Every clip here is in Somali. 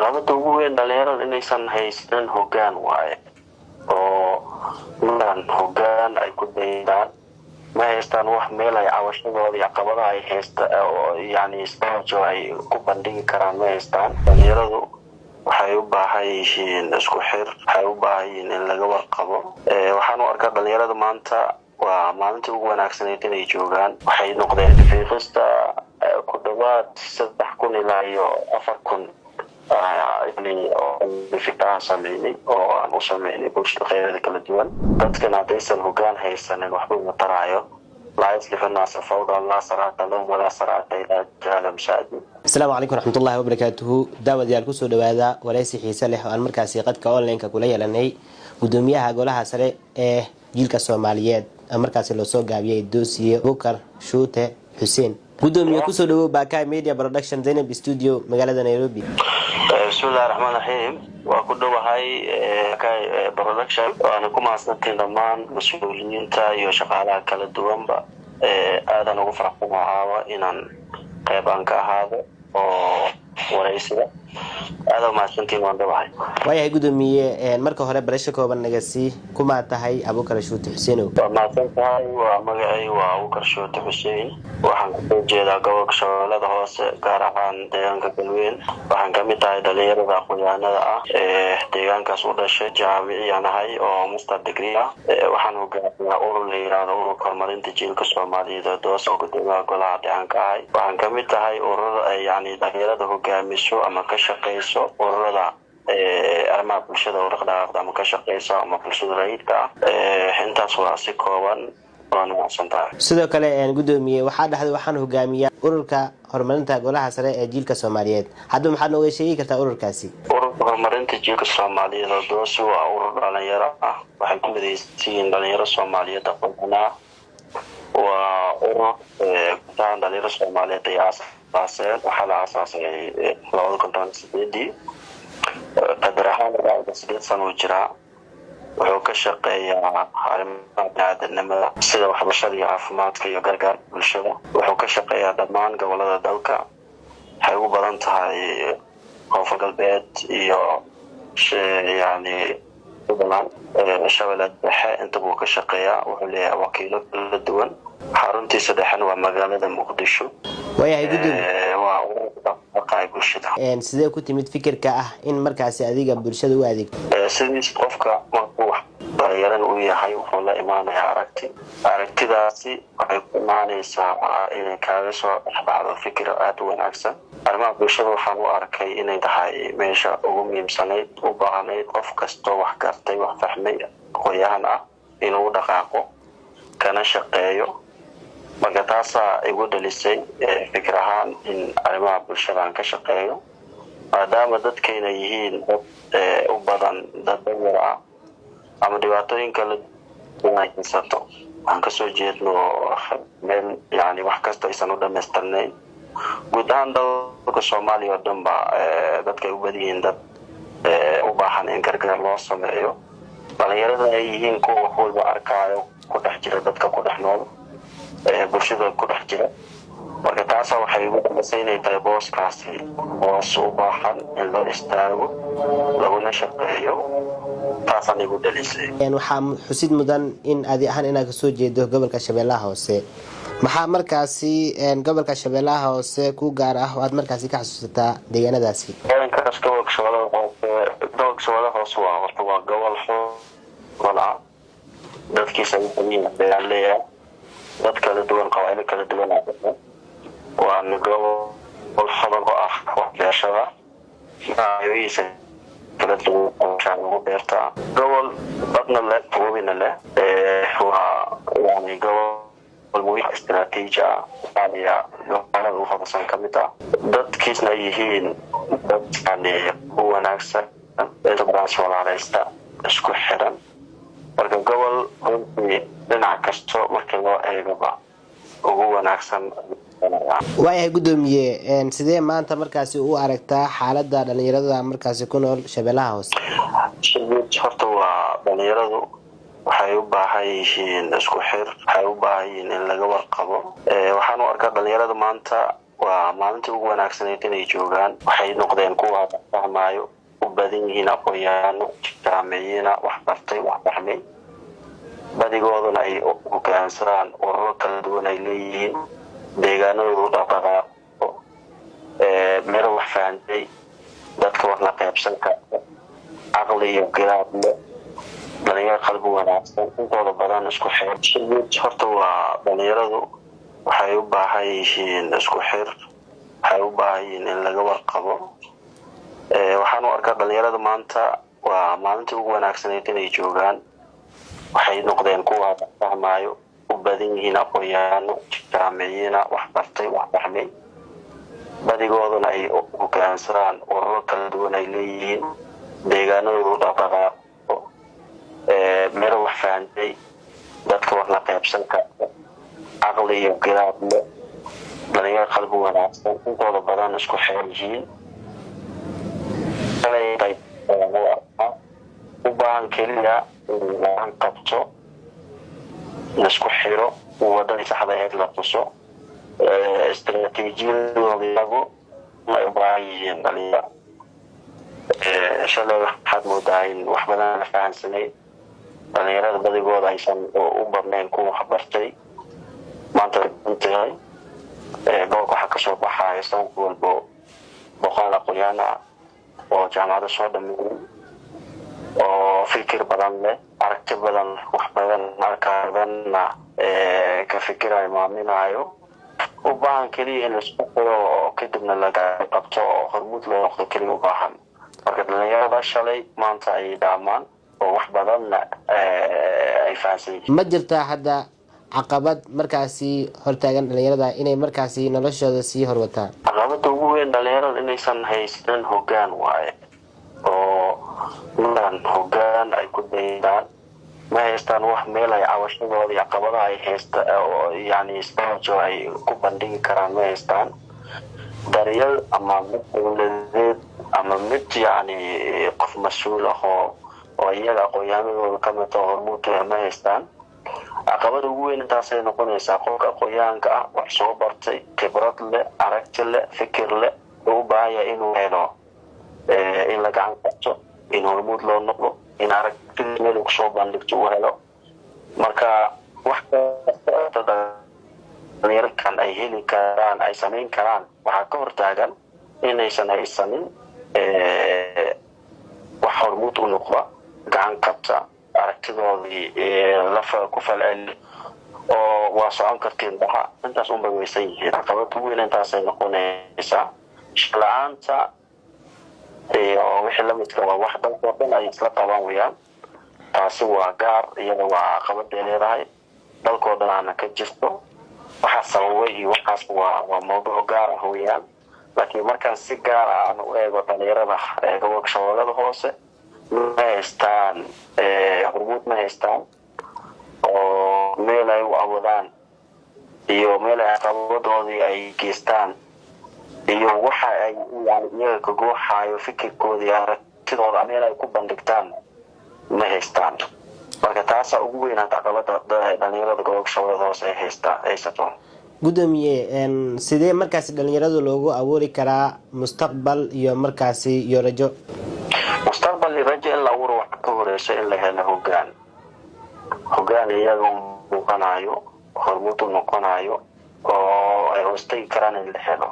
caqabada ugu weyn dhalinyarada inaysan haysan hoggaan waaye oo markaan hoggaan ay ku daydaan ma haystaan wax meel ay cawashadooda iyo caqabadaha ay yani isbaajo ay ku bandhigi karaan ma haystaan. Dhalinyaradu waxay u baahan yihiin isku xir, waxay u baahan yihiin in laga warqabo. Waxaan u arkaa dhalinyarada maanta waa maalintii ugu wanaagsaneyd inay joogaan. Waxay noqdeen fiiqista ku dhawaad 3,000 ilaa 4,000 fikiraan sameynay oo aan u sameynay bulshada qeybaheeda kala duwan. Dadkan haddaysan hoggaan haysanin waxba ma taraayo. لا يصلح الناس فوضى لا صراط لهم ولا صراط إلى جهنم شادي. السلام عليكم ورحمة الله وبركاته. دعوة ديالكم سو دوادا وليس حيسا لح أن مركزي قد كأونلاين ككلية لنهي قدوميها قولها سري جيلك الصوماليات مركزي لو سو قابيه الدوسي بوكر شوته حسين قدومي كسو دو باكاي ميديا برودكشن زينب استوديو مقالة نيروبي. بسم الله الرحمن الرحيم. وكدوا هاي كاي برودكشن وأنا كم أصنتين دمان مسؤولين تايو شغالة كلا دوام با هذا نوفر معاوا إن قيبان كهذا ورئيسه هذا ما أصنتين وان دواهاي. ويا قدومي مركو هرب بريشكو بنجسي كم أتهاي أبو كرشوت حسينو. ما أصنتهاي ومجاي وأبو كرشوت حسين وحن جيدا قوق شغالة هوس كارهان ديان كبلوين وحن كمي تاي دليل باقويانا ديان كسودة شيء جامعي أنا هاي أو مستدقرية وحن وقعنا أورو ليران أورو كرمالين تجيل كسومالي دوس وقدوما قولا ديان كاي وحن كمي تاي أورو يعني دليل ده قاميسو أما كشقيسو أورو دا أرما بلشدة ورقداق دا أما كشقيسو أما بلشدة رأيدكا انتاس وراسي كوان sidoo kale gudoomiye waxaan hogaamiyaa ururka horumarinta golaha sare ee jiilka Soomaaliyeed hadda maxaad nooga sheegi kartaa ururkaasi ururka horumarinta jiilka Soomaaliyeed oo doosi waa urur dhalinyaro ah waxay ku midaysan dhalinyaro Soomaaliyeed aqoonana waa urur dhalinyaro Soomaaliyeed ay aasaaseen waxa la aasaasay 2018 qadarahaan raacda 8 sano jira wuxuu ka shaqeeyaa arrimaha bini'aadanimada sida waxbarashada iyo caafimaadka iyo gargaarka bulshada wuxuu ka shaqeeyaa dhammaan gobolada dalka waxay u badan tahay koonfur galbeed iyo yani shabeellada dhexe inta buu ka shaqeeyaa wuxuu leeyahay wakiilo kala duwan xaruntiisa dhexena waa magaalada muqdisho wayahay gudoomiye waa qayb bulshada sidee ku timid fikirka ah in markaasi adiga bulshada u adeegto sidii qofka markuu dhalinyarada uu yahay wuxuu la imaanayaa aragtidaasi waxay ku imaanaysaa inay kaaga soo baxdo fikir aad u wanaagsan arrimaha bulshada waxaan u arkay inay tahay meesha ugu muhiimsanayd u baahnayd qof kastoo wax gartay wax fahmay aqoon ah inuu dhaqaaqo kana shaqeeyo marka taasaa igu dhalisay fikir ahaan in arrimaha bulshada aan ka shaqeeyo maadaama dadkayna yihiin u badan dad yar ah ama dhibaatooyin kala duwan haysato aan ka soo jeedno meel yani wax kasta aysan u dhamaystirnayn guud ahaan dalka Soomaaliya oo dhan ba dadka u badan yihiin dad u baahan in gargaar loo sameeyo dhalinyarada ay yihiin kuwa wax walba arkaayo ku dhex jira dadka ku dhex nool bulshada ku dhex jira marka taas waxay ugu dhameysay tahay booskaasi hoos u baahan in loo istaago laguna shaqeeyo taasaan igu dhalisay waxaa xusid mudan in adi ahaan inaad ka soo jeedo gobolka Shabeellaha Hoose maxaa markaasi gobolka Shabeellaha Hoose ku gaar ah oo aad markaasi ka xasuusataa deegaanadaasi gobolka Shabeellaha Hoose waa gobol xoolo dadkiisa beeraley dad kala duwan qabaa'ilo kala duwan waa gobol xoolo ah waxbarashada ayaysa kala duwan oo shaqo beerta gobol badna leh tuubina leh waa gobol muhiim istiraatiiji ah ayaa gobolada u horumarsan ka mid ah dadkiisna yihiin dad u wanaagsan inta badan Soomaaliyada isku xiran marka gobol dhinac kasto marka loo eego ugu wanaagsan wayahay gudoomiye sidee maanta markaasi u aragtaa xaaladda dhalinyarada markaasi ku nool Shabeellaha Hoose horta waa dhalinyaradu waxay u baahan yihiin isku xir waxay u baahan yihiin in laga warqabo waxaan u arkaa dhalinyarada maanta waa maalintii ugu wanaagsaneyd inay joogaan. Waxay noqdeen kuwa fahmaayo u badan yihiin aqoon-yahano jaamiciyiina wax bartay wax fahmay badigooduna ay hoggaansadaan ururo kala duwan ay leeyihiin deegaanadoodu dhaqdhaqaaqo meel wax fahantay dadka wax la qaybsan kara caqli iyo garaad leh dhalinyaro qalbi wanaagsan intooda badan isku xir. Horta waa dhalinyaradu waxay u baahan yihiin isku xir, waxay u baahan yihiin in laga warqabo. Waxaan u arkaa dhalinyarada maanta waa maalintii ugu wanaagsaneyd inay joogaan. Waxay noqdeen kuwa fahmaayo u badan yihiin aqoon-yahano jaamiciyiina wax bartay wax fahmay badigooduna ay hoggaansadaan ururo kala duwan ay leeyihiin deegaanadoodu dhaqdhaqaaqo meel wax fahantay dadka wax la qaybsan kara caqli iyo garaad leh dhalinyaro qalbi wanaagsan intooda badan isku xir yihiin. u baahan keliya in laga qabto isku xiro wadadii saxda ahayd la tuso istiraatiijiyadooda lagu ay u baahan yihiin dhalinyaro. Shalay waxaad moodaa in wax badan la fahansanay dhalinyarada badigooda aysan u badnayn kuwa wax bartay. Maanta intahay gobolka waxaa kasoo baxaya sanad walbo 100 aqoon-yahano ah oo jaamacada soo dhameeyay oo fikir badan leh aragti badan wax badan markaadana ka fikirayo maaminayo u baahan keliya in isku xiro kadibna laga qabto hormuud loo noqdo keliya u baahan. Marka dhalinyarada shalay maanta ay dhaamaan oo wax badan ay fahansan. Ma jirtaa hadda caqabad markaasi hortaagan dhalinyarada inay markaasi noloshooda sii horwataan? Caqabada ugu weyn dhalinyarada inaysan haysan hoggaan waaye oo midaan hoggaan ay ku daydaan ma haystaan wax meel ay cawashadooda iyo caqabadaha ay haystaan oo yani isbaajo ay ku bandhigi karaan ma haystaan. daryeel ama mid dowladeed ama mid yani qof mas-uul ah oo iyaga aqoon-yahanadooda ka mid ah hormuud ma haystaan. caqabada ugu weyn intaasay noqonaysaa qofka aqoon-yahanka ah wax soo bartay khibrad leh aragti leh fikir leh u baahan yahay inuu helo in la gacan qabto in hormuud loo noqdo in aragtida meel uu kusoo bandhigto uu helo. Marka wax kasta dhalinyarkan ay heli karaan ay samayn karaan waxaa ka hortaagan inaysan haysanin wax hormuud u noqda gacan qabta aragtidoodii ku falceli oo waa socon kartiin baxa intaas unbay weysan yihiin. caqabad ugu weyn intaasay noqonaysaa shaqla-aanta iyo wixii lamidka waa wax dalkoo dhan ay isla qaban wayaan. taasi waa gaar iyada waa caqabaday leedahay dalkoo dhan aana ka jirto waxaa sababay iyo waxaas waa mawduuc gaar ah wayaan. laakiin markaan si gaar ah aan u eego dhalinyarada gobolka shabeellada hoose ma haystaan hormuud ma haystaan oo meel ay u awoodaan iyo meel ay caqabadoodii ay geystaan iyo waxa ay yani iyaga ka gooxayo fikirkooda iyo aragtidooda meel ay ku bandhigtaan ma haystaan. marka taasaa ugu weynaa caqabada dhalinyarada gobolka shabeellada hoose ay haysato. gudoomiye sidee markaasi dhalinyaradu loogu abuuri karaa mustaqbal iyo markaasi iyo rajo? mustaqbal iyo rajo in la abuuro waxa ka horeysa in la helo hoggaan iyaga u muuqanayo hormuud u noqonayo oo ay hoostagi karaan in la helo.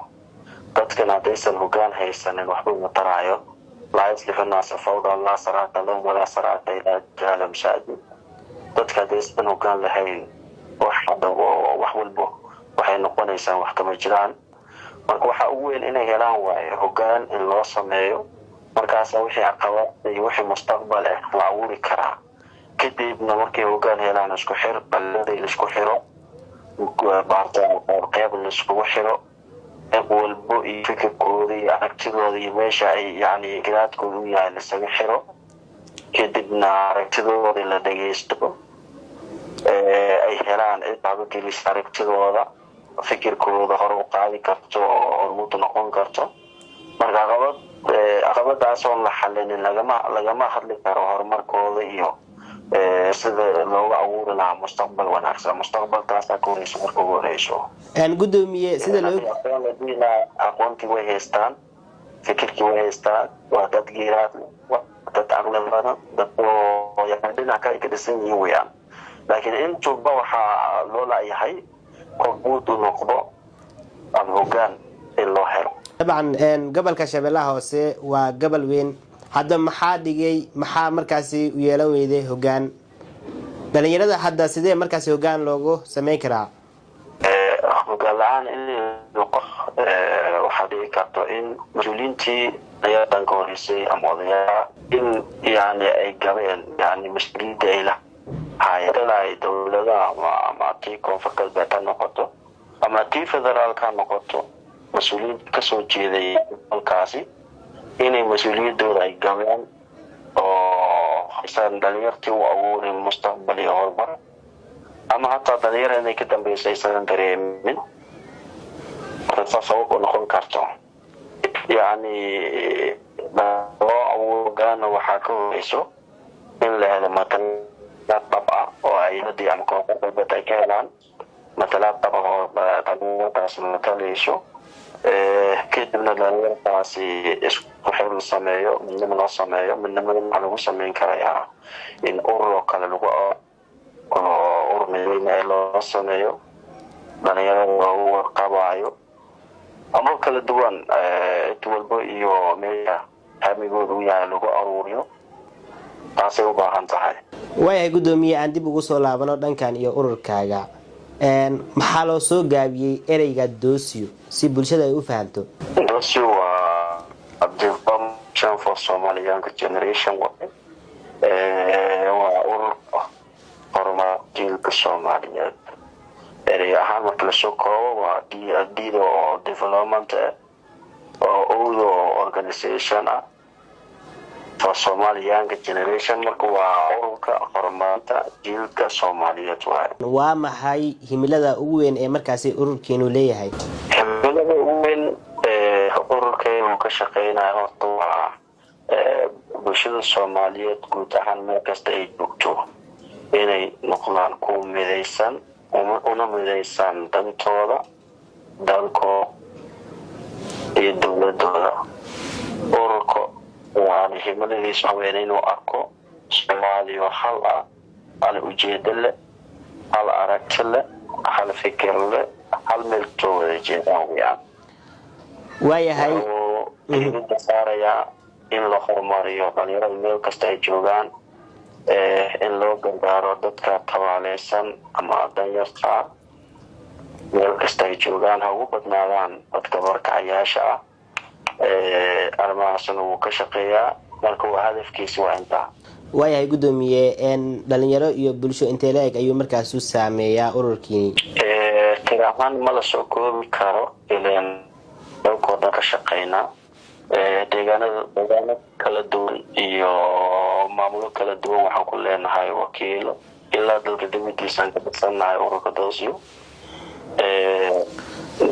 dadkan haddaysan hoggaan haysanin waxba ma taraayo. laa yuslihu nnaasa fawda laa saraata lahum walaa saraata ilaa jahla mashaadi. dadka haddaysan hoggaan lahayn wax walbo waxay noqonaysaa wax kama jiraan. marka waxaa ugu weyn inay helaan waaye hoggaan in loo sameeyo markaasa wixii caqabad iyo wixii mustaqbal ah la abuuri karaa. kadibna markay hoggaan helaan isku xir balada isku xiro qeyb la iskugu xiro qeyb walbo iyo fikirkooda iyo aragtidooda iyo meesha ay yani garaadkooda u yahay lasaga xiro kadibna aragtidooda la dhageysto ay helaan cid abagelis aragtidooda fikirkooda hore u qaadi karto oo hormuud noqon karto. marka caqabadaas oo la xalinin lagama hadli karo horumarkooda iyo sida looga abuuri lahaa mustaqbal wanaagsan mustaqbalkaasa ku horeyso marka ugu horeyso gudoomiye sida loo aqoontii way haystaan fikirkii way haystaan waa dad geeraad dad caqli badan dad oo yani dhinac kale ka dhisan yihiin weyaan laakiin intuba waxaa loo laayahay qof guud u noqdo ama hoggaan in loo helo dabcan gobolka shabeellaha hoose waa gobol weyn hadda maxaa markaasi u yeelan weyday hoggaan dhalinyarada hadda sidee markaasi hoggaan loogu sameyn karaa hoggaan la-aan in waxaa dhici karto in mas-uuliyiintii ayaa dhanka horeysay ama odayaa in yani ay gabeen yani mas-uuliyadda ay lahaayeen dowladaha ama tii koonfur galbeed ha noqoto ama tii federaalka ha noqoto mas-uuliyiin kasoo jeeday halkaasi inay mas-uuliyadooda ay gabeen oo aysan dhalinyartii u abuurin mustaqbal iyo horumar ama hataa dhalinyar inay ka dambaysa aysan dareemin marka sabab u noqon karto yani loo abuurgaana waxaa ka horeyso in la helo matalaad dhab ah oo ayadii ama koonfur galbeed ay ka helaan matalaad dhab ah oo dhalinyartaas matalayso kadibna dhalinyartaasi isku xir la sameeyo midnimo loo sameeyo midnimada waxaa lagu sameyn karayaa in urur oo kale lagu urur midweyne loo sameeyo dhalinyarada loogu warqabaayo ama kala duwan cid walba iyo meesha hamigooda u yahay lagu aruuriyo taasay u baahan tahay waayahay gudoomiye aan dib ugu soo laabano dhankan iyo ururkaaga maxaa loo soo gaabiyey ereyga doosiyo si bulshada ay u fahanto doosiyo waa development for Somali Young Generation waa urur horumar jiilka Soomaaliyeed erey ahaan marka la soo koobo waa diido oo development oo organization for Somali Young Generation marka waa ururka horumarinta jiilka Soomaaliyeed waa maxay himilada ugu weyn ee markaasi ururkeenu leeyahay himilada ugu weyn ururkeenu ka shaqeynayo horta waa bulshada Soomaaliyeed guud ahaan meel kasta ay joogto inay noqdaan kuwa midaysan una midaysan dantooda dalkooda iyo dowladooda ururka waa himiladiisu haweeney inuu arko Soomaaliya hal ah hal ujeedo leh hal aragti leh hal fikir leh hal meel wada jeedaan weyaan waayahay inta saaraya in la horumariyo dhalinyarada meel kasta ay joogaan in loo gargaaro dadka tabaaleysan ama danyarta meel kasta ay joogaan ha ugu badnaadaan dadka barkacayaasha ah arrimahaasna wuu ka shaqeeyaa marka waa hadafkiisa waa intaa waayahay gudoomiye dhalinyaro iyo bulsho intee la-eg ayuu markaas u saameeyaa ururkiini tir ahaan ma la soo koobi karo ileen dalkoo dhan ka shaqeynaa deegaano kala duwan iyo maamulo kala duwan waxaan ku leenahay wakiilo ilaa dalka dibadiisaan ka tirsannahay ururka doosiyo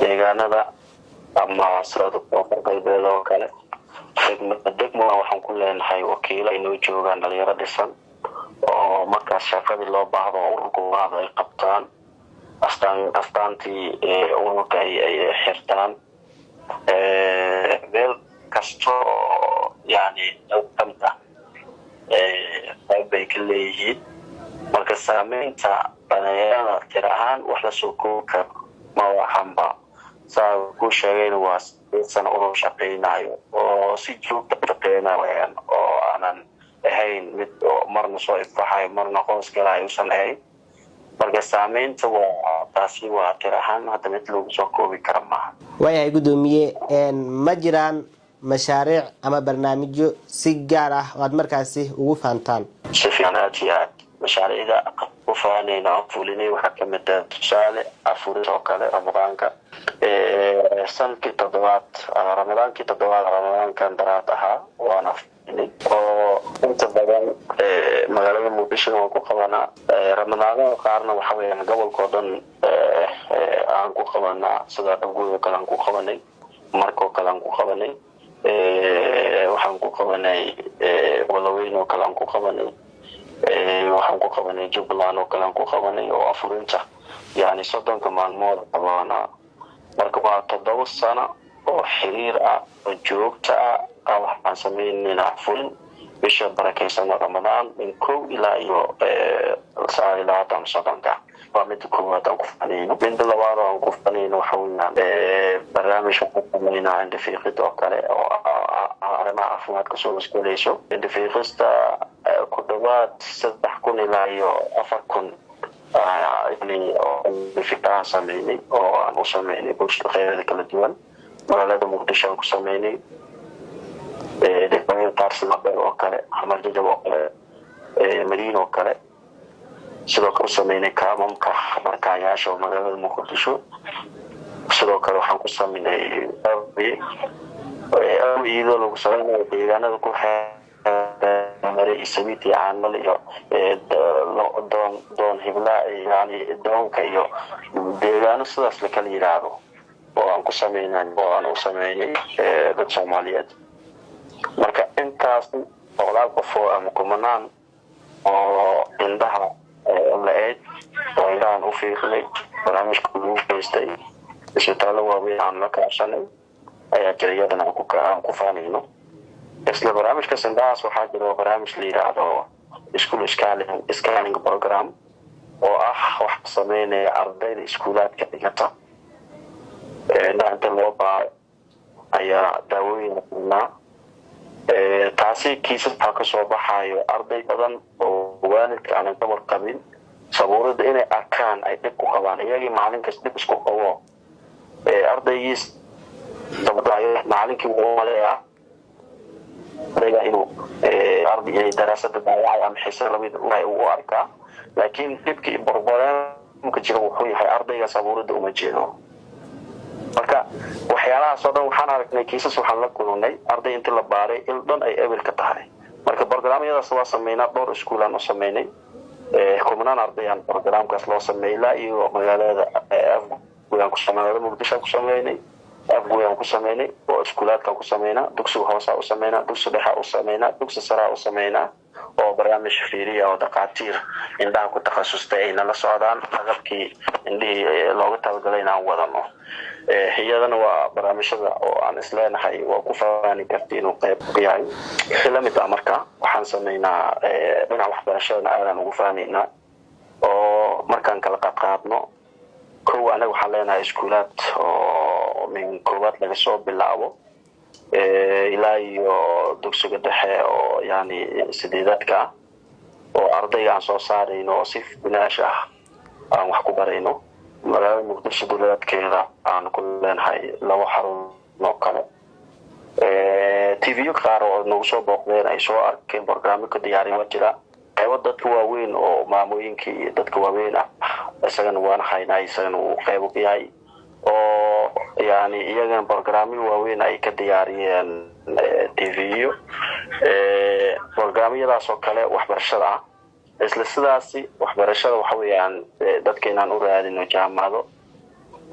deegaanada ama sida koonfur galbeed oo kale degmo waxaan ku leenahay wakiilo inoo joogaan dhalinyaro dhisan oo markaas shaqadii loo baahdo ururka baahdo ay qabtaan astaantii ururka ay xirtaan meel kasto yani kamta qayb bay ka leeyihiin marka saameynta dhalinyarada tir ahaan wax la soo koobi karo ma waxanba saa ku sheegayna waa sano urur shaqeynayo oo si joogta shaqeynayaan oo aanan ahayn mid marna soo ifbaxayo marna qoys kale ayuusan ahayn marka saameynta waa taasi waa tir ahaan hadda mid lagu soo koobi kara maaha waayahay gudoomiye ma jiraan mashaariic ama barnaamijyo si gaar ah oo aad markaasi ugu fahantaan si fiican aad iyo aad mashaariicda ku fahanayna aan fulinay waxaa kamid ah tusaale afurid oo kale ramadaanka sanadkii toddobaad ramadaankan daraad ahaa waana fulinay oo inta badan magaalada muqdisho waan ku qabanaa ramadaanada qaarna waxa weeyaan gobolkoo dhan aan ku qabanaa sida dhanguud kale aan ku qabanay markoo kale aan ku qabanay waxaan ku qabanay walaweyn oo kale aan ku qabanay waxaan ku qabanay Jubbaland oo kale aan ku qabanay oo afurinta yani 30 maalmood qabanaa marka waa 7 sano oo xiriir ah oo joogto ah waxaan sameynaa afurin bisha barakeysan Ramadaan min 1 ilaa iyo saar ilaa 10 ومد كوات أو كفانين من دلوار أو كفانين وحولنا برنامج حكومينا عند في قطع كله أو على ما أفهمت كسول سكوليشو عند في قصة كدوات ستحكون إلى يو أفركون يعني في فرنسا مني أو أنا سمعني بوش خير ذيك الدول ولا ده مقدشان كسمعني دكتور تارس نبأ وكله عمل جواب مدينة وكله sidoo kale sameynay kaamamka markaayaasha magaalada Muqdisho sidoo kale waxaan ku sameynay iyadoo lagu sameeyay deegaanada ku xeeran isbiiti aan iyo doon hibla yani doonka iyo deegaano sidaas la kala yiraahdo oo aan ku sameynay oo aan u sameeyay dad Soomaaliyeed marka intaas oo la qofo ama kumanaan oo indaha lahayd oo inaan u fiirnay barnaamijka uu geystay isbitaalada waaweyn aan la kaashanay ayaa jiriyadana ku faanayno isla barnaamijka sandaas waxaa jira barnaamij la yiraahdo school scanning program oo wax sameynaya ardayda iskuulaadka dhigata inta loo baahay ayaa daawooyin taasi kiisas ka soo baxayo arday badan oo waalidka aan ka warqabin sabuurada inay arkaan ay dib ku qabaan iyagii maalinkaas dib isku qabo ardaygiis dabdaayo maalinkii uu maleeyaa ardayga inuu arday darasada daawacay ama xiisad lamid uu arkaa laakiin dibkii barbaarka jiro wuxuu yahay ardayga sabuurada uma jeedo marka waxyaalaha soo dhan waxaan aragnay kiisas waxaan la kulnay arday inta la baaray ildan ay ebil ka tahay marka barnaamijyadaas waa sameynaa dhowr iskuulaan oo sameynay kumanaan ardayaan barnaamijkaas loo sameeyay iyo magaalada afgooyan ku sameeyay Muqdisho ku sameeyay afgooyan ku sameeyay oo iskuulaadka ku sameeyna dugsiga hoose u sameeyna dugsiga dhexe u sameeyna dugsiga sare u sameeyna oo barnaamij fiiriya oo dhaqaatiir indhaha ku takhasustay la socdaan agabkii indhihii looga talagalay inaan wadano hiyadana waa barnaamijyada oo aan isleenahay waa ku faani kartiin oo qayb yahay lamid ah marka waxaan sameeynaa dhinaca waxbarashada aan ugu faanina oo markaan kala qaadno koow anaga waxaan leenahay iskuulaad oo min koowaad laga soo bilaabo ilaa iyo dugsiga dhexe oo yani sideedadka oo ardayga aan soo saarayno si binaash aan wax ku barayno magaalada Muqdisho dowladkeeda aan ku leenahay laba xarun oo kale TV qaar oo nagu soo booqdeen ay soo arkeen barnaamijka diyaarin wajira qaybo dadka waaweyn oo maamooyinkii dadka waaweyn isagana waan haynaa isagana uu qayb u yahay oo yani iyagana barnaamij waaweyn ay ka diyaariyeen TV barnaamijyadaas oo kale waxbarashada isla sidaasi waxbarashada waxa weeyaan dadkeenan u raadino jaamacado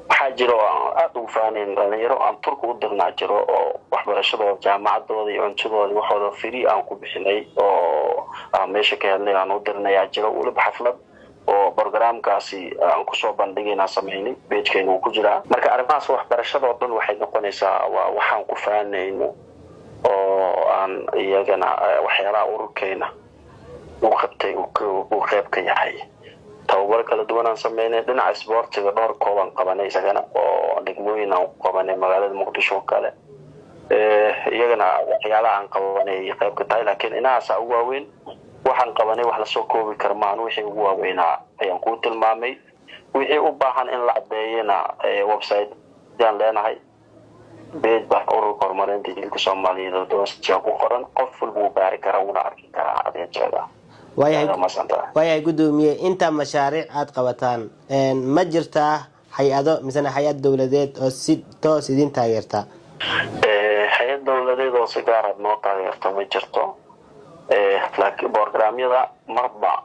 waxa jiro aad u faaneen dhalinyaro aan turku u dirnaa jiro oo waxbarashada jaamacadooda iyo cuntadooda waxooda free aan ku bixinay oo meesha ka helnay aan u dirnay jiro waliba xaflad oo barnaamijkaasi aan ku soo bandhigayna sameeynay page-keena uu ku jira marka arrimahaas waxbarashada oo dhan waxay noqonaysaa waxaan ku faanayno oo aan iyagana waxyaalaha ururkeena وقتي وقيبك yahay tababar kala duwan aan sameeynay dhinaca sportiga dhowr kooban qabanay isagana oo degmooyin aan qabanay magaalada Muqdisho kale iyagana waxyaalaha aan qabanay qayb ka tahay laakiin inaas ugu waaweyn waxaan qabanay wax la soo koobi karmaan wixii ugu waaweynaa ayaan ku tilmaamay wixii u baahan in la cadeeyana website aan leenahay beed baa urur horumarinta jilka Soomaaliyeed oo doonsiga ku qoran qof walba baari kara una arki kara adeegyada waayahay gudoomiye inta mashaariic aad qabataan ma jirtaa hay'ado misana hay'ad dawladeed oo si toos idin taageerta hay'ad dawladeed oo si gaar ah noo taageerto ma jirto laakiin barnaamijyada marba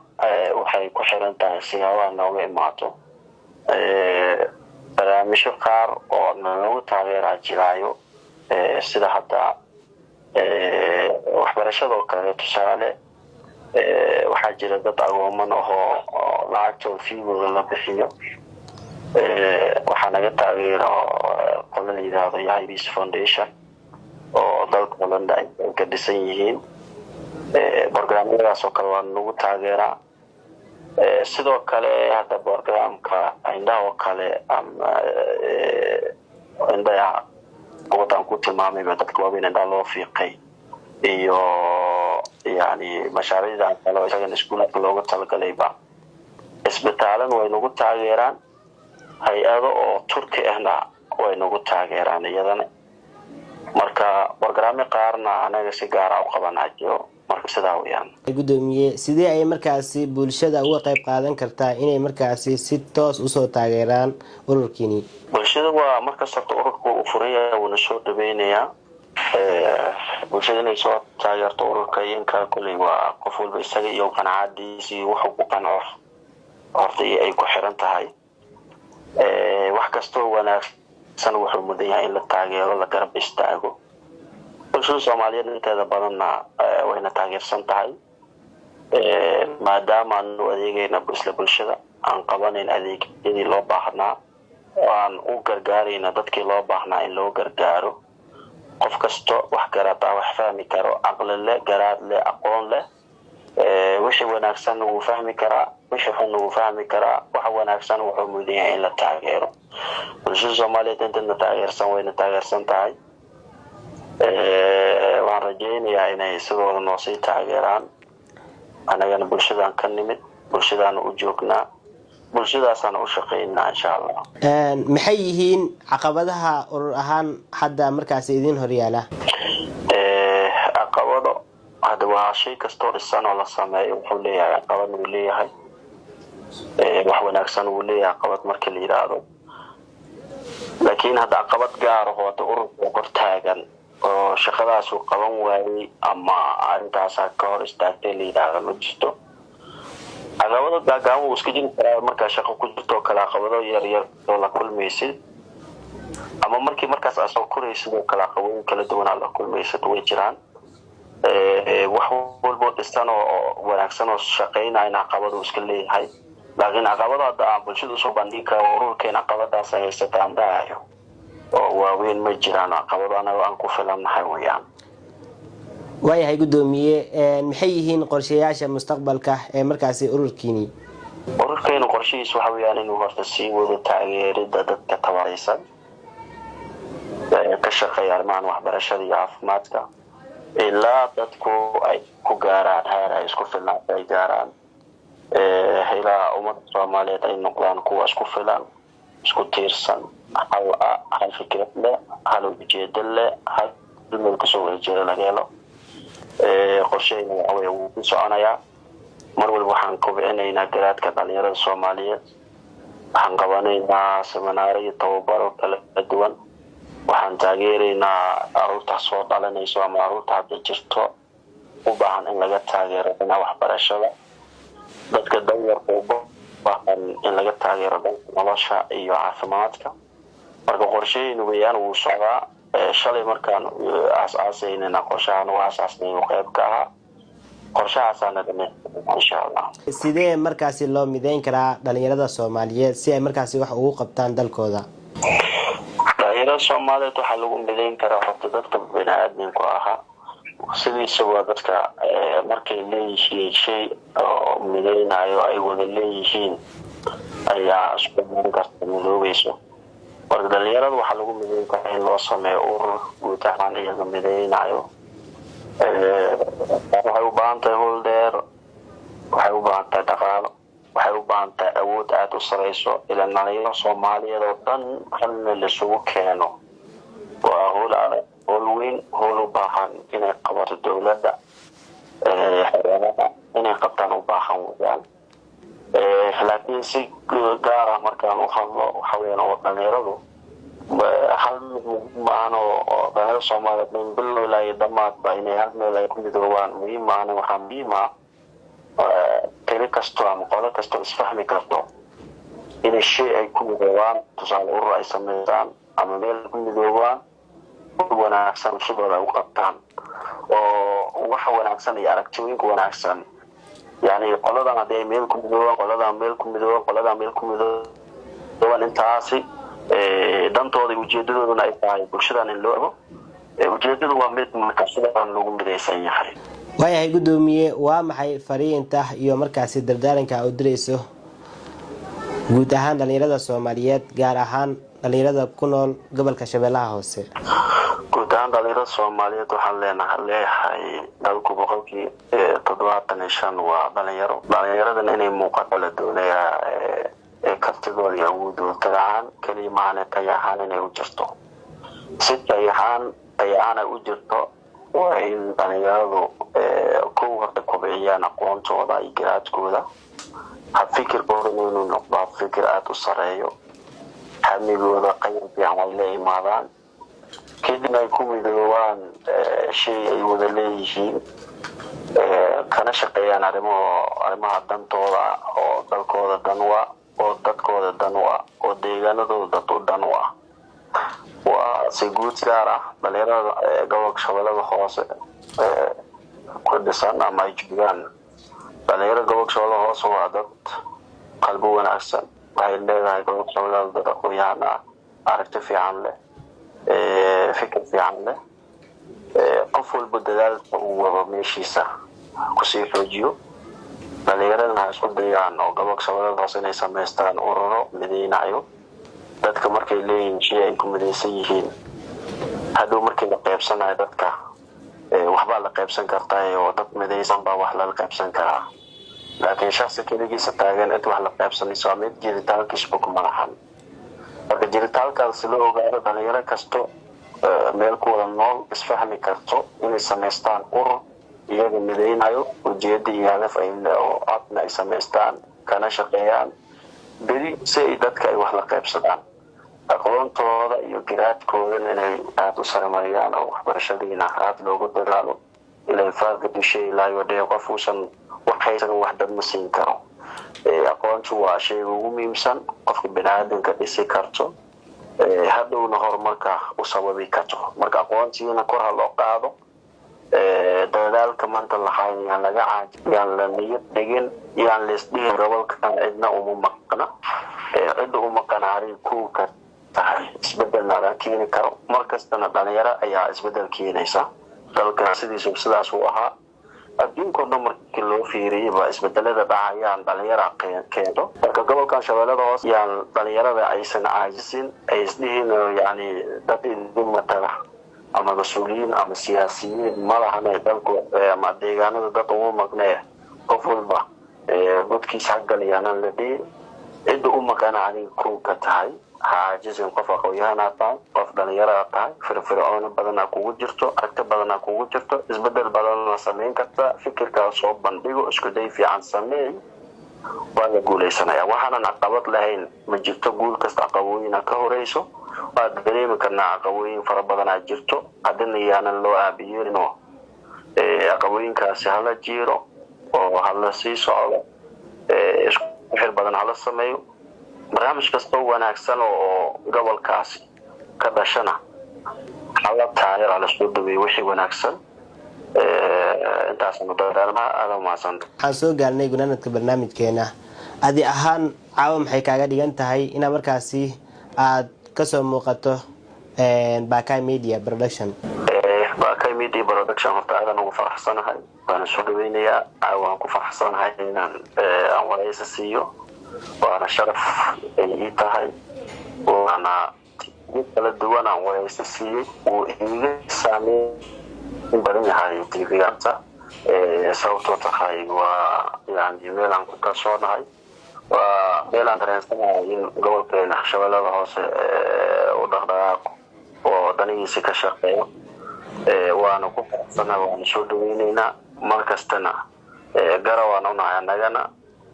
waxay ku xiran tahay siyaabaha nooga imaato barnaamijyo qaar oo noogu taageera jiraayo sida hadda waxbarashada oo kale tusaale waxaa jira dad agooman oo lacagtooda fiigooda la bixiyo waxaa naga taageero qola la yidhaahdo Yahay Peace Foundation oo dalka Holland ay ka dhisan yihiin barnaamijyadaas oo kale waa nagu taageeraa sidoo kale hadda barnaamijka indhaha oo kale ama indhaha wadan ku tilmaamay dadka waaweyn indhaha loo fiiqay iyo yani mashaariicda kale isaga iskuulka looga talagalayba isbitaalan way nagu taageeraan hay-ado oo Turki ahna way nagu taageeraan iyadana marka barnaamij qaarna anaga si gaar ah u qabanayo marka sidaa weeyaan gudoomiye sidee ay markaasi bulshada uga qayb qaadan kartaa inay markaasi si toos u soo taageeraan ururkini bulshada waa marka sabta ururku uu furaya uu soo dhaweynaya bulshada inay soo taageerto ururka inka kulli waa qof walba isaga iyo qanaacadiisi wuxuu ku qanco horta ay ku xiran tahay wax kasto wanaagsan wuxuu mudan yahay in la taageero la garab istaago bulshada Soomaaliyeed inteeda badanna wayna taageersan tahay maadaama aanu adeegayna bulshada aan qabanayn adeegyadii loo baahnaa aan u gargaarayna dadkii loo baahnaa in loo gargaaro qof kasto wax garad ah wax fahmi karo aqli leh garaad leh aqoon leh wixii wanaagsan uu fahmi karaa wixii xun uu fahmi karaa wax wanaagsan wuxuu mudan yahay in la taageero bulshada Soomaaliyeed inteeda taageersan wayna taageersan tahay waan rajaynayaa inay sidoo noo sii taageeraan anagana bulshadaan ka nimid bulshadaan u joognaa bulshadaasaan u shaqeynaa insha Allah maxay yihiin caqabadaha urur ahaan hadda markaas idin horyaala caqabado hada waa shay kasto dhisan oo la sameeyo wuxuu leeyahay caqabad uu leeyahay wax wanaagsan uu leeyahay caqabad markii la yiraahdo laakiin hada caqabad gaar ah oo ururku qortaagan oo shaqadaas uu qaban waayay ama arintaas ka hor istaagtay la yiraahdo ma jirto caqabado gaagaaban uu iska jiri karaa marka shaqo ku jirto kala caqabado yar yar oo la kulmaysid ama markaas asoo koraysid oo kala caqabado kala duwan la kulmaysid way jiraan wax walba dhisan oo wanaagsan oo shaqeynayna caqabado iska leeyahay laakiin caqabadaha bulshada soo bandhigka ururkeena caqabadaas ay haysataan daayo oo waaweyn ma jiraan caqabadana aan ku filanahay weeyaan waayahay gudoomiye maxay yihiin qorshayaasha mustaqbalka ee markaasi ururkini ururkeena qorshihiisa waxa weeyaan inuu horta sii wado taageerida dadka tabaraysan ka shaqeeya arrimaha waxbarashada iyo caafimaadka ilaa dadku ay ku gaaraan heer ay isku filan ay gaaraan ilaa ummadda Soomaaliyeed ay noqdaan kuwa isku filan isku tiirsan hal fikrad leh hal ujeedo leh hal meel ka soo jeeda laga helo qorsheena waxa uu ku soconayaa mar walba waxaan kobcinaynaa garaadka dhalinyarada Soomaaliyeed waxaan qabanaynaa seminaariyo tababaro kala duwan waxaan taageeraynaa carruurta soo dhalanayso ama carruurta hadda jirto u baahan in laga taageero dhinaca waxbarashada dadka danyarta u baahan in laga taageero nolosha iyo caafimaadka marka qorsheenu weeyaan uu socdaa shalay markaan aasaasayna qorshahan waa aasaasnay qayb ka ah qorshahaasana insha Allah sidee markaasi loo mideyn karaa dhalinyarada Soomaaliyeed si ay markaasi wax ugu qabtaan dalkooda dhalinyarada Soomaaliyeed waxa lagu mideyn karaa horta dadka bini'aadamku aha sidiisa waa dadka markay leeyihiin shay oo mideynayo ay wada leeyihiin ayaa isku mid karta midoobayso marka dhalinyarada waxa lagu mideyn karaa in loo sameeyo urur guud ahaan iyaga mideynayo waxay u baahan tahay hol dheer waxay u baahan tahay dhaqaalo waxay u baahan tahay awood aad u sareyso ilaa dhalinyarada Soomaaliyeed oo dhan hal meel isugu keeno waa hol adag hol weyn hol u baahan inay qabato dowladda inay qabtaan u baahan weeyaan laakiin si gaar ah markaan u hadlo waxa weeyaan oo dhalinyaradu hal maano oo dhalinyarada Soomaaliyeed min bilow ilaa iyo dhammaad ba inay hal meel ay ku midoobaan muhiim ah waxaa muhiim ah tiri kasto ama qolo kasto isfahmi karto inay shay ay ku midoobaan tusaale urur ay sameeyaan ama meel ku midoobaan wanaagsan sidoo ay u qabtaan oo wax wanaagsan iyo aragtiyooyin wanaagsan يعني qoladan haday meel ku midooban qoladan meel ku midooban intaasi dantooda ujeedadooduna ay tahay bulshadan in loo ujeedadu waa mid markaasida aan lagu midaysan yahay. waayahay gudoomiye waa maxay fariinta iyo markaasi dardaaranka u dirayso guud ahaan dhalinyarada Soomaaliyeed gaar ahaan dhalinyarada ku nool gobolka Shabeellaha Hoose? guud ahaan dhalinyarada Soomaaliyeed waxaan leenahay dalku boqolkii 75 waa dhalinyarada inay muuqato la doonayaa kartidooda iyo awoodooda kalimaana tayahan inay u jirto si tayahan u jirto waa in dhalinyaradu ku horta kobciyaan aqoontooda iyo garaadkooda fikirkooda inuu noqdo fikir aad u sareeyo hamigooda qaybtii aan la imaadaan kadib ay ku midoobaan shay ay wada leeyihiin kana shaqeeyaan arrimaha dantooda oo dalkooda dan waa oo dadkooda dan waa oo deegaanadooda dan waa si guud gaar ah dhalinyarada gobolka Shabeellaha Hoose ku dhisan ama ay joogaan dhalinyarada gobolka Shabeellaha Hoose waa dad qalbi wanaagsan waxay leedahay gobolka Shabeellaha Hoose aragti fiican leh fikir fiican leh qof walba dadaalka uu wado meeshiisa ku sii xoojiyo dhalinyarada isku dayaan oo gobolka Shabeellaha Hoose inay sameystaan ururo midaynayo dadka markay leeyihiin shay ay ku midaysan yihiin hadhow markii la qaybsanayo dadka waxba la qaybsan kartaa oo dad midaysan baa wax la qaybsan karaa laakiin shakhsi kaligiisa taagan inta wax la qaybsanayso mid jiritaankiisa ku malahan marka jiritaankaas loo ogaado dhalinyaro kasto meel ku wada nool isfahmi karto inay sameystaan urur iyaga midaynayo ujeedada iyo hadaf ay leeyihiin ay sameystaan kana shaqeeyaan bari si dadka ay wax la qaybsadaan aqoontooda iyo garaadkooda inay aad u sareeyaan oo waxbarashadiina aad loogu dadaalo ilaa faaqid shay la yodee qof uusan waxaysan wax dad ma siin karo aqoontu waa shay ugu muhiimsan qofka bini'aadamka dhisi karto hadhowna horumarka u sababi karto marka aqoontiina kor loo qaado dadaalka maanta la hayo laga caajiyaan la niyad dhigin yaan leesdhihi gobolkan cidna uma maqna cid uma maqnaarin ku ka tahay isbedel la keeni karo markastana dhalinyaro ayaa isbedel keenaysa dalka sidaas uu ahaa adduunka markii loo fiiriyay ba isbedelada dhacayaan dhalinyaro keento marka gobolka Shabeellaha Hoose yaan dhalinyarada aysan caajisin ay isdhihiin yani dad matala ama mas'uuliyiin ama siyaasiyiin malahan dalku ama deegaanada dad ugu maqnaa qof walba dadkiisa xaqaliyana la dhigay cid u maqnaanin ku ka tahay عاجزين قف أخويانا طال قف دنيرة طال فرعون بدنا كوجو جرتو أكتر بدنا كوجو جرتو إزبدل بدنا سمين كتا فكر كصوب بندقو إسكو داي في عن سمين وأنا أقول إيش أنا وحنا نعتبر لهين من جرتو قول كست عقوينا كهوريسو وأدري مكنا عقوين فربنا جرتو أدنى يانا لو أبيرنو عقوين كاسهلا جيرو وهلا سيسو إسكو حر بدنا على السمين barnaamij kasta oo wanaagsan oo gobolkaasi ka dhashana xalad taageer ala soo dhaweey wixii wanaagsan intaas mudadaarma aad ma san waxaan soo gaarnay gunaanadka barnaamijkeena adi ahaan caawa maxay kaaga dhigan tahay ina markaasi aad ka soo muuqato Bakai Media Production horta aad ugu faraxsanahay baan soo dhaweynayaa caawa ku faraxsanahay inaan aan waraysi siiyo وأنا شرف إيتاهاي وأنا كلا دوانا ويسسي وإنجلي سامي بدني هاي تيفيانتا صوتو تخاي ويعني ميلان كاسون هاي وميلان ترنسنا إن قول كنا شوالا هوس ودخداق ودني سكشقة وأنا كفرنا وأنا شو دوينينا مركزتنا جروانا ونعنا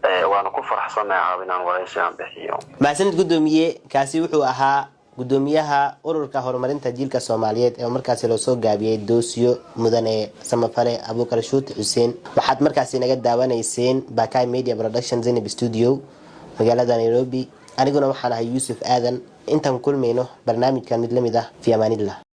waana ku faraxsanahay inaan waraysigan bixiyo maasanid gudoomiye kaasi wuxuu ahaa gudoomiyaha ururka horumarinta jiilka Soomaaliyeed ee markaasi loo soo gaabiyay doosiyo mudane samafale Abuukar Shuut Xuseen waxaad markaasi naga daawanayseen Bakai Media Production Zainab Studio magaalada Nairobi aniguna waxaan ahay Yuusuf Aadan intaan kulmayno barnaamijkan mid lamid ah fi amaanillah